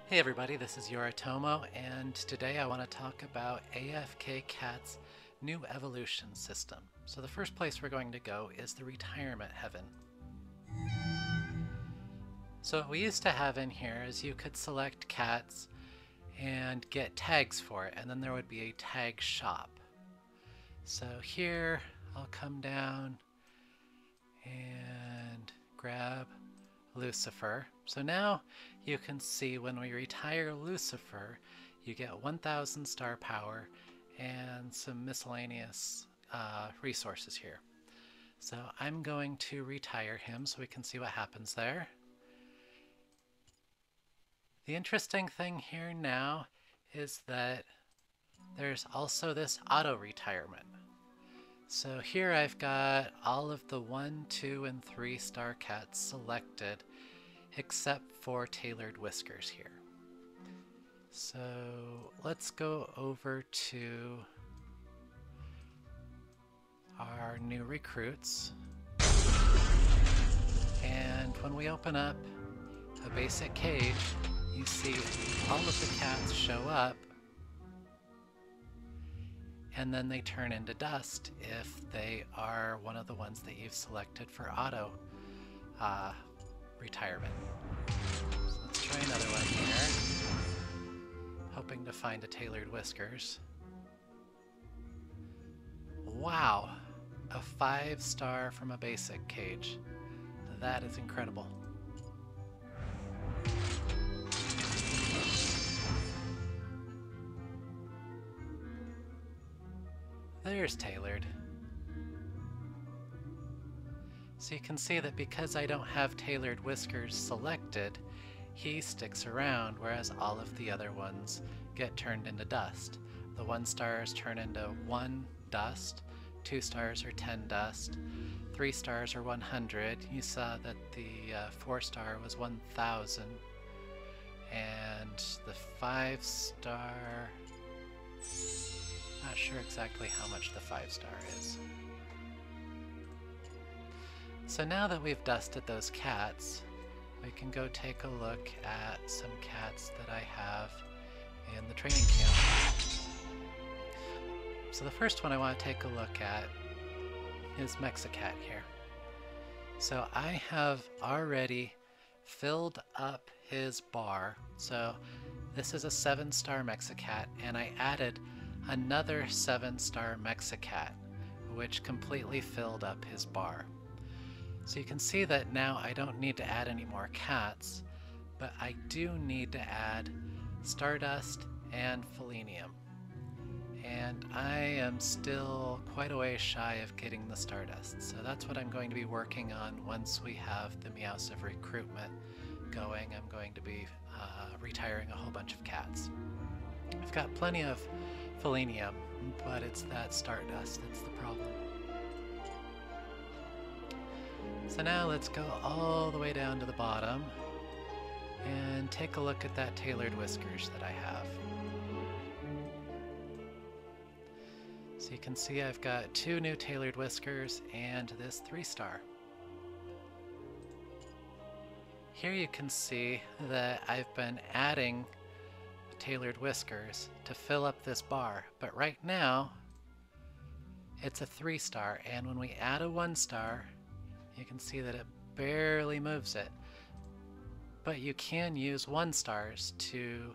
Hey everybody, this is Yoritomo, and today I want to talk about AFK Cats' new evolution system. So the first place we're going to go is the retirement heaven. So what we used to have in here is you could select cats and get tags for it, and then there would be a tag shop. So here I'll come down and grab Lucifer. So now you can see when we retire Lucifer, you get 1000 star power and some miscellaneous resources here. So I'm going to retire him so we can see what happens there. The interesting thing here now is that there's also this auto retirement. So here I've got all of the 1, 2, and 3 star cats selected except for Tailored Whiskers here. So let's go over to our new recruits. And when we open up a basic cage, you see all of the cats show up, and then they turn into dust if they are one of the ones that you've selected for auto retirement. So let's try another one here. Hoping to find a Tailored Whiskers. Wow! A 5 star from a basic cage. That is incredible. There's Tailored. So you can see that because I don't have Tailored Whiskers selected, he sticks around, whereas all of the other ones get turned into dust. The 1 stars turn into 1 dust, 2 stars are 10 dust, 3 stars are 100. You saw that the 4 star was 1000, and the 5 star, not sure exactly how much the 5 star is. So now that we've dusted those cats, we can go take a look at some cats that I have in the training camp. So the first one I want to take a look at is Mexicat here. So I have already filled up his bar. So this is a 7 star Mexicat, and I added another 7 star Mexicat, which completely filled up his bar. So you can see that now I don't need to add any more cats, but I do need to add Stardust and Felinium. And I am still quite a ways shy of getting the Stardust, so that's what I'm going to be working on once we have the Meowsive recruitment going. I'm going to be retiring a whole bunch of cats. I've got plenty of Felinium, but it's that Stardust that's the problem. So now let's go all the way down to the bottom and take a look at that Tailored Whiskers that I have. So you can see I've got 2 new Tailored Whiskers and this 3 star. Here you can see that I've been adding Tailored Whiskers to fill up this bar, but right now it's a 3 star, and when we add a 1 star, you can see that it barely moves it. But you can use 1 stars to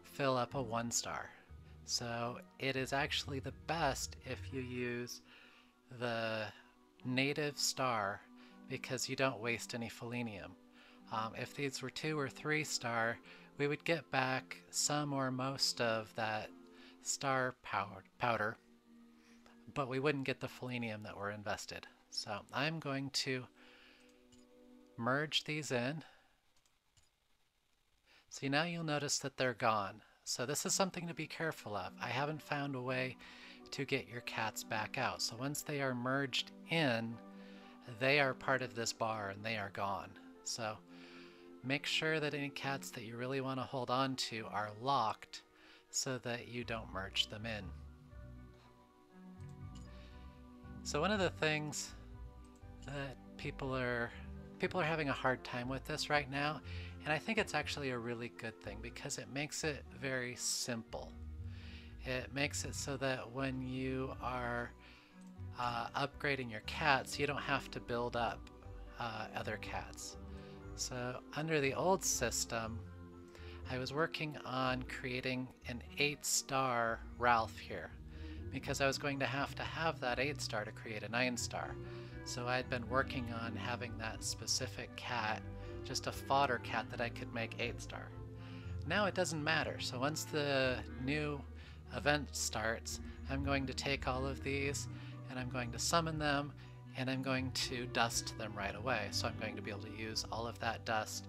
fill up a 1 star. So it is actually the best if you use the native star because you don't waste any Felinium. If these were 2 or 3 star, we would get back some or most of that star powder, but we wouldn't get the Felinium that were invested. So I'm going to merge these in. So now you'll notice that they're gone. So this is something to be careful of. I haven't found a way to get your cats back out. So once they are merged in, they are part of this bar and they are gone. So make sure that any cats that you really want to hold on to are locked so that you don't merge them in. So one of the things that people are people are having a hard time with this right now, and I think it's actually a really good thing because it makes it very simple. It makes it so that when you are upgrading your cats, you don't have to build up other cats. So under the old system, I was working on creating an 8-star Ralph here because I was going to have that 8-star to create a 9-star. So I had been working on having that specific cat, just a fodder cat that I could make 8-star. Now it doesn't matter. So once the new event starts, I'm going to take all of these and I'm going to summon them and I'm going to dust them right away. So I'm going to be able to use all of that dust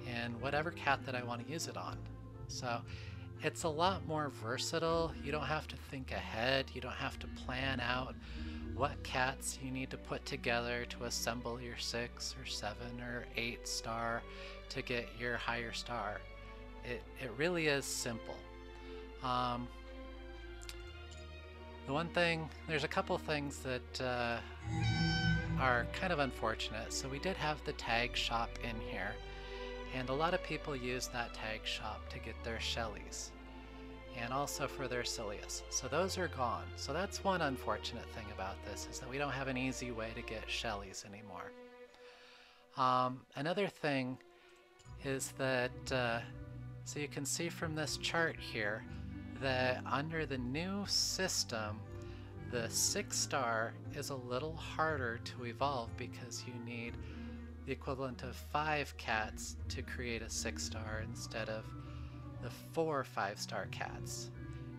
in whatever cat that I want to use it on. So it's a lot more versatile. You don't have to think ahead. You don't have to plan out what cats you need to put together to assemble your 6 or 7 or 8-star to get your higher star. It really is simple. The one thing, there's a couple things that are kind of unfortunate. So we did have the tag shop in here, and a lot of people use that tag shop to get their Shellies and also for their Silius. So those are gone. So that's one unfortunate thing about this, is that we don't have an easy way to get Shellies anymore. Another thing is that, so you can see from this chart here, that under the new system, the 6-star is a little harder to evolve because you need the equivalent of 5 cats to create a 6-star instead of the 4 5-star cats.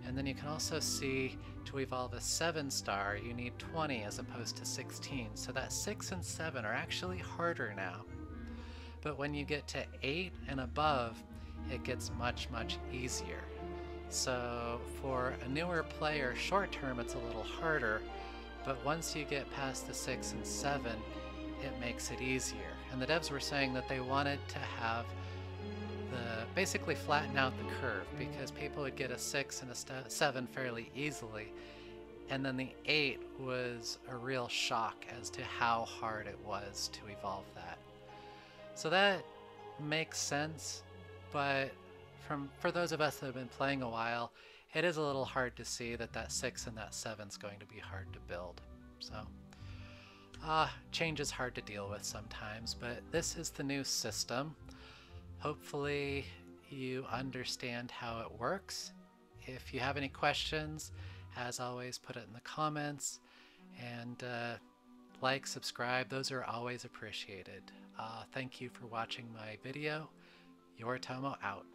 And then you can also see to evolve a 7-star, you need 20 as opposed to 16. So that 6 and 7 are actually harder now. But when you get to 8 and above, it gets much, much easier. So for a newer player, short term it's a little harder, but once you get past the 6 and 7, it makes it easier. And the devs were saying that they wanted to have basically flatten out the curve, because people would get a 6 and a 7 fairly easily, and then the 8 was a real shock as to how hard it was to evolve that. So that makes sense, but for those of us that have been playing a while, it is a little hard to see that that 6 and that 7 is going to be hard to build. So change is hard to deal with sometimes, but this is the new system. Hopefully you understand how it works. If you have any questions, as always, put it in the comments, and like, subscribe, those are always appreciated. Thank you for watching my video. Your Tomo out.